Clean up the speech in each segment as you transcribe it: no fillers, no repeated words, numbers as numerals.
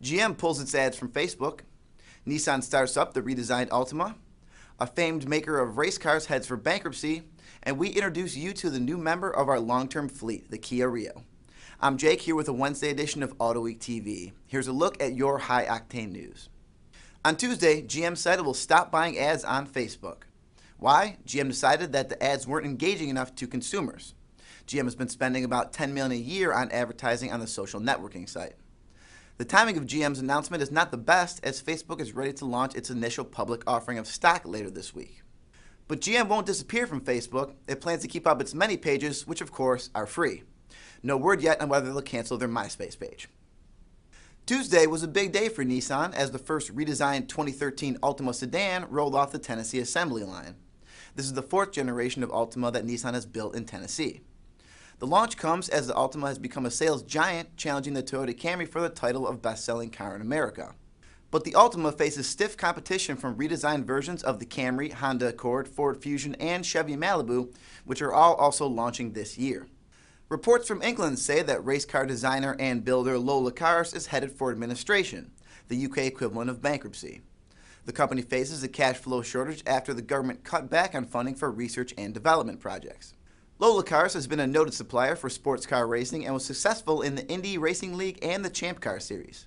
GM pulls its ads from Facebook. Nissan starts up the redesigned Altima. A famed maker of race cars heads for bankruptcy. And we introduce you to the new member of our long-term fleet, the Kia Rio. I'm Jake, here with a Wednesday edition of Autoweek TV. Here's a look at your high-octane news. On Tuesday, GM said it will stop buying ads on Facebook. Why? GM decided that the ads weren't engaging enough to consumers. GM has been spending about $10 million a year on advertising on the social networking site. The timing of GM's announcement is not the best, as Facebook is ready to launch its initial public offering of stock later this week. But GM won't disappear from Facebook. It plans to keep up its many pages, which of course are free. No word yet on whether they'll cancel their MySpace page. Tuesday was a big day for Nissan as the first redesigned 2013 Altima sedan rolled off the Tennessee assembly line. This is the fourth generation of Altima that Nissan has built in Tennessee. The launch comes as the Altima has become a sales giant, challenging the Toyota Camry for the title of best-selling car in America. But the Altima faces stiff competition from redesigned versions of the Camry, Honda Accord, Ford Fusion, and Chevy Malibu, which are all also launching this year. Reports from England say that race car designer and builder Lola Cars is headed for administration, the UK equivalent of bankruptcy. The company faces a cash flow shortage after the government cut back on funding for research and development projects. Lola Cars has been a noted supplier for sports car racing and was successful in the Indy Racing League and the Champ Car Series.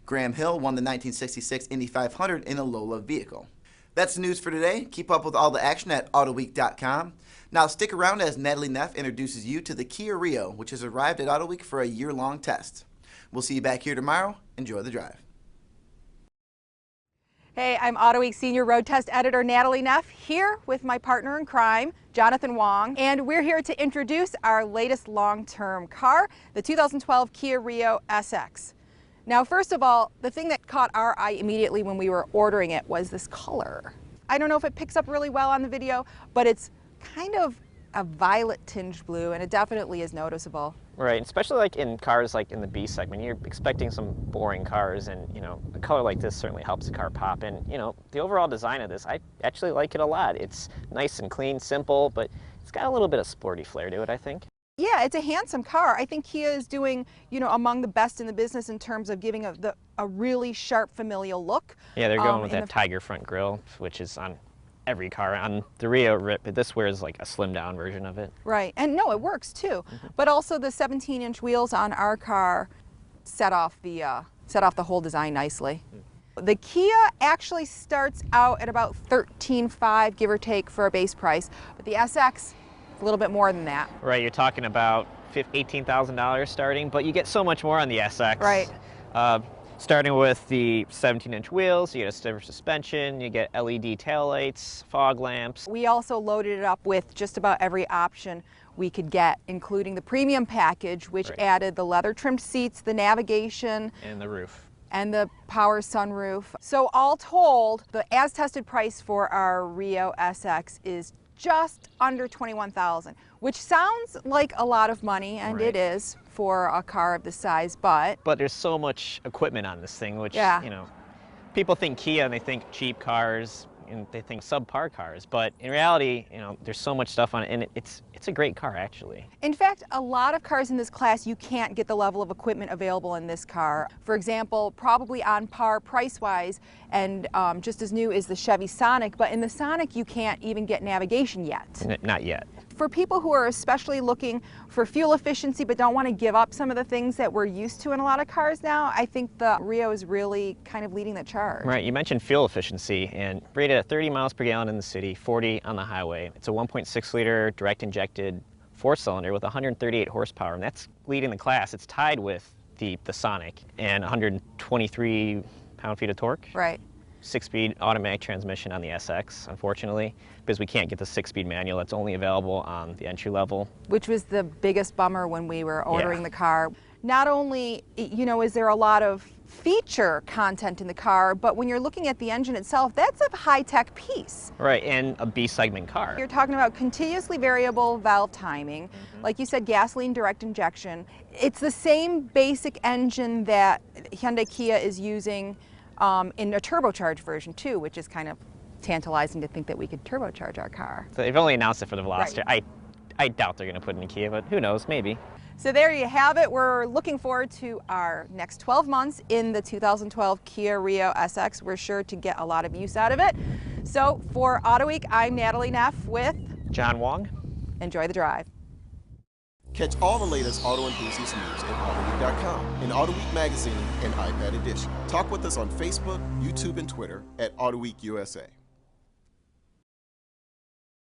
Graham Hill won the 1966 Indy 500 in a Lola vehicle. That's the news for today. Keep up with all the action at Autoweek.com. Now stick around as Natalie Neff introduces you to the Kia Rio, which has arrived at Autoweek for a year-long test. We'll see you back here tomorrow. Enjoy the drive. Hey, I'm Autoweek Senior Road Test Editor Natalie Neff, here with my partner in crime, Jonathan Wong, and we're here to introduce our latest long-term car, the 2012 Kia Rio Sx. Now, first of all, the thing that caught our eye immediately when we were ordering it was this color. I don't know if it picks up really well on the video, but it's kind of a violet tinged blue, and it definitely is noticeable. Right, especially like in cars like in the B segment, you're expecting some boring cars, and a color like this certainly helps the car pop. And the overall design of this, I actually like it a lot. It's nice and clean, simple, but it's got a little bit of sporty flair to it, I think. Yeah, it's a handsome car. I think Kia is doing, among the best in the business in terms of giving a really sharp familial look. Yeah, they're going with that tiger front grille, which is on every car. On the Rio, this wears like a slimmed down version of it. Right, and no, it works too. But also the 17-inch wheels on our car set off the whole design nicely. The Kia actually starts out at about $13,500, give or take, for a base price, but the SX, a little bit more than that. Right, you're talking about $18,000 starting, but you get so much more on the SX. Right. Starting with the 17-inch wheels, you get a stiffer suspension, you get LED taillights, fog lamps. We also loaded it up with just about every option we could get, including the premium package, which added the leather-trimmed seats, the navigation, and the roof. And the power sunroof. So all told, the as-tested price for our Rio Sx is just under $21,000, which sounds like a lot of money, and it is for a car of this size, but there's so much equipment on this thing, which people think Kia and they think cheap cars and they think subpar cars, but in reality, there's so much stuff on it, and it's a great car, actually. In fact, a lot of cars in this class, you can't get the level of equipment available in this car. For example, probably on par price-wise, and just as new is the Chevy Sonic, but in the Sonic, you can't even get navigation yet. Not yet. For people who are especially looking for fuel efficiency but don't want to give up some of the things that we're used to in a lot of cars now, I think the Rio is really kind of leading the charge. Right, you mentioned fuel efficiency, and rated at 30 miles per gallon in the city, 40 on the highway. It's a 1.6 liter direct injected 4-cylinder with 138 horsepower, and that's leading the class. It's tied with the Sonic and 123 pound-feet of torque. Right. 6-speed automatic transmission on the SX, unfortunately, because we can't get the 6-speed manual. That's only available on the entry level. Which was the biggest bummer when we were ordering the car. Not only, is there a lot of feature content in the car, but when you're looking at the engine itself, that's a high-tech piece. Right, and a B-segment car. You're talking about continuously variable valve timing, like you said, gasoline direct injection. It's the same basic engine that Hyundai Kia is using in a turbocharged version too, which is kind of tantalizing to think that we could turbocharge our car. So they've only announced it for the Veloster. Right. I doubt they're going to put in a Kia, but who knows, maybe. So there you have it. We're looking forward to our next 12 months in the 2012 Kia Rio Sx. We're sure to get a lot of use out of it. So for Autoweek, I'm Natalie Neff with John Wong. Enjoy the drive. Catch all the latest auto enthusiast news at Autoweek.com, in Autoweek Magazine and iPad Edition. Talk with us on Facebook, YouTube, and Twitter at Autoweek USA.